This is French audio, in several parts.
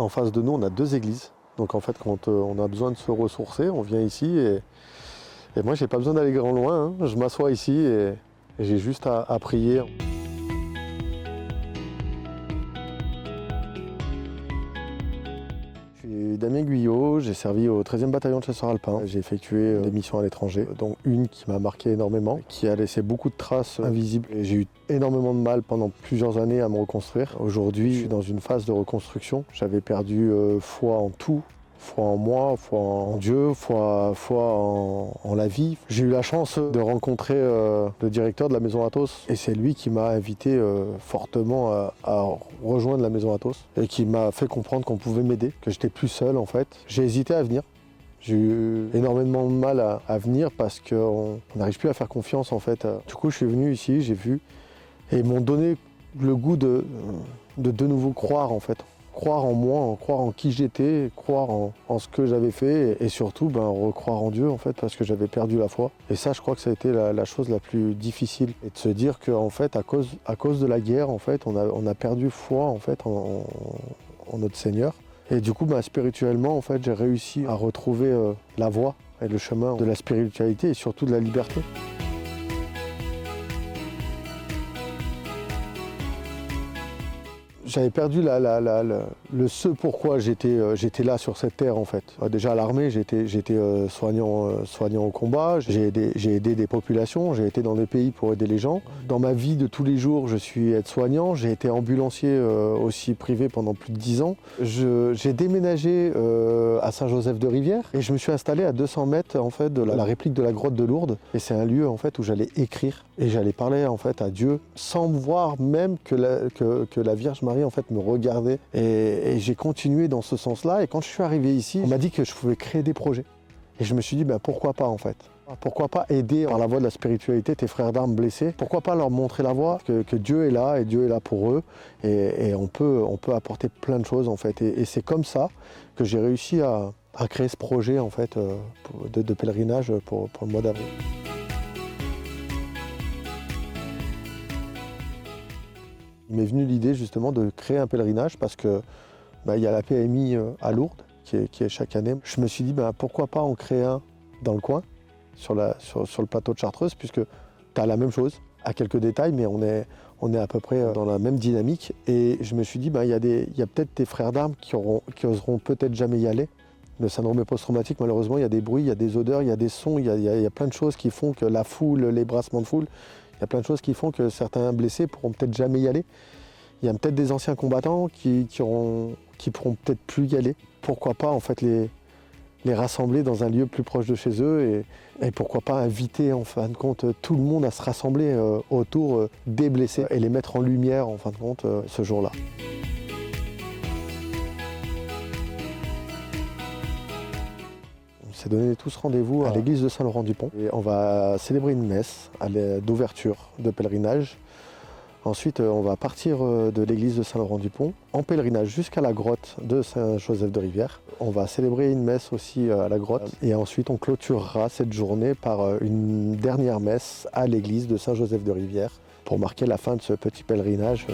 En face de nous, on a 2 églises. Donc en fait, quand on a besoin de se ressourcer, on vient ici et moi, j'ai pas besoin d'aller grand loin, hein. Je m'assois ici et j'ai juste à prier. Je suis Damien Guyot, j'ai servi au 13e bataillon de chasseurs alpins. J'ai effectué des missions à l'étranger, dont une qui m'a marqué énormément, qui a laissé beaucoup de traces invisibles. Et j'ai eu énormément de mal pendant plusieurs années à me reconstruire. Aujourd'hui, je suis dans une phase de reconstruction. J'avais perdu foi en tout. Foi en moi, foi en Dieu, foi en la vie. J'ai eu la chance de rencontrer le directeur de la Maison Athos et c'est lui qui m'a invité fortement à rejoindre la Maison Athos et qui m'a fait comprendre qu'on pouvait m'aider, que j'étais plus seul en fait. J'ai hésité à venir. J'ai eu énormément de mal à venir parce qu'on n'arrive plus à faire confiance en fait. Du coup, je suis venu ici, j'ai vu et ils m'ont donné le goût de nouveau croire en fait. Croire en moi, croire en qui j'étais, croire en ce que j'avais fait et surtout recroire en Dieu en fait parce que j'avais perdu la foi. Et ça je crois que ça a été la chose la plus difficile. Et de se dire qu'en fait à cause de la guerre en fait on a perdu foi en fait en notre Seigneur. Et du coup spirituellement en fait j'ai réussi à retrouver la voie et le chemin de la spiritualité et surtout de la liberté. J'avais perdu le ce pourquoi j'étais là sur cette terre en fait. Déjà à l'armée, j'étais soignant au combat, j'ai aidé des populations, j'ai été dans des pays pour aider les gens. Dans ma vie de tous les jours, je suis aide-soignant, j'ai été ambulancier aussi privé pendant plus de 10 ans. J'ai déménagé à Saint-Joseph-de-Rivière et je me suis installé à 200 mètres en fait de la réplique de la grotte de Lourdes. Et c'est un lieu en fait où j'allais écrire et j'allais parler en fait à Dieu sans voir même que la Vierge Marie en fait me regardait et j'ai continué dans ce sens-là et quand je suis arrivé ici, on m'a dit que je pouvais créer des projets et je me suis dit pourquoi pas en fait. Pourquoi pas aider par la voie de la spiritualité tes frères d'armes blessés? Pourquoi pas leur montrer la voie, que Dieu est là et Dieu est là pour eux et on peut apporter plein de choses en fait et c'est comme ça que j'ai réussi à créer ce projet en fait de pèlerinage pour le mois d'avril. Il m'est venu l'idée justement de créer un pèlerinage parce que il y a la PMI à Lourdes qui est chaque année. Je me suis dit pourquoi pas en créer un dans le coin, sur le plateau de Chartreuse, puisque tu as la même chose, à quelques détails, mais on est à peu près dans la même dynamique. Et je me suis dit il y a peut-être tes frères d'armes qui oseront peut-être jamais y aller. Le syndrome post-traumatique, malheureusement, il y a des bruits, il y a des odeurs, il y a des sons, il y a plein de choses qui font que la foule, les brassements de foule, il y a plein de choses qui font que certains blessés pourront peut-être jamais y aller. Il y a peut-être des anciens combattants qui pourront peut-être plus y aller. Pourquoi pas en fait les rassembler dans un lieu plus proche de chez eux et pourquoi pas inviter en fin de compte tout le monde à se rassembler autour des blessés et les mettre en lumière en fin de compte ce jour-là. On s'est donné tous rendez-vous à l'église de Saint-Laurent-du-Pont et on va célébrer une messe d'ouverture de pèlerinage. Ensuite, on va partir de l'église de Saint-Laurent-du-Pont en pèlerinage jusqu'à la grotte de Saint-Joseph-de-Rivière. On va célébrer une messe aussi à la grotte et ensuite on clôturera cette journée par une dernière messe à l'église de Saint-Joseph-de-Rivière pour marquer la fin de ce petit pèlerinage.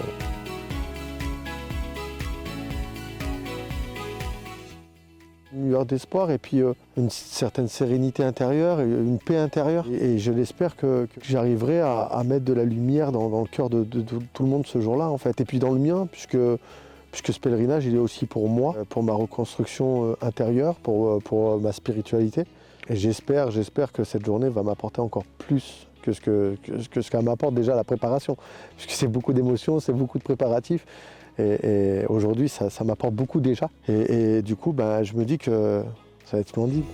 Une lueur d'espoir et puis une certaine sérénité intérieure, une paix intérieure. Et je l'espère que j'arriverai à mettre de la lumière dans le cœur de tout le monde ce jour-là en fait. Et puis dans le mien, puisque ce pèlerinage il est aussi pour moi, pour ma reconstruction intérieure, pour ma spiritualité. Et j'espère que cette journée va m'apporter encore plus que ce qu'elle m'apporte déjà la préparation. Puisque c'est beaucoup d'émotions, c'est beaucoup de préparatifs. Et aujourd'hui, ça m'apporte beaucoup déjà. Et du coup, je me dis que ça va être splendide.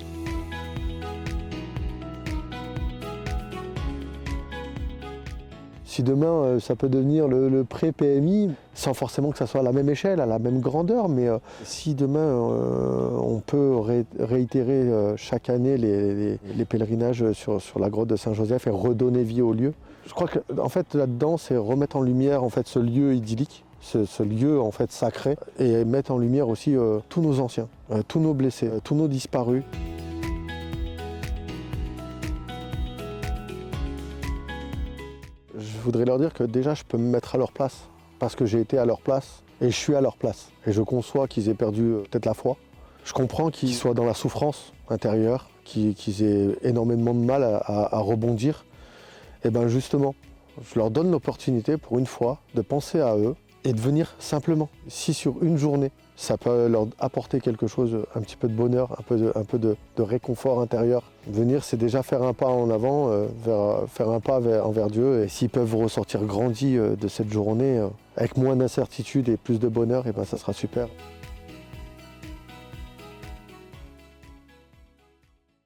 Si demain, ça peut devenir le pré-PMI, sans forcément que ça soit à la même échelle, à la même grandeur, mais si demain, on peut réitérer chaque année les pèlerinages sur la grotte de Saint-Joseph et redonner vie au lieu, je crois que en fait, là-dedans, c'est remettre en lumière en fait, ce lieu idyllique. Ce lieu en fait sacré et mettre en lumière aussi tous nos anciens, tous nos blessés, tous nos disparus. Je voudrais leur dire que déjà je peux me mettre à leur place parce que j'ai été à leur place Et je suis à leur place. Et je conçois qu'ils aient perdu peut-être la foi. Je comprends qu'ils soient dans la souffrance intérieure, qu'ils aient énormément de mal à rebondir. Et bien justement, je leur donne l'opportunité pour une fois de penser à eux et de venir simplement. Si sur une journée, ça peut leur apporter quelque chose, un petit peu de bonheur, un peu de réconfort intérieur. Venir, c'est déjà faire un pas en avant, faire un pas envers Dieu. Et s'ils peuvent ressortir grandis de cette journée, avec moins d'incertitude et plus de bonheur, et ben ça sera super.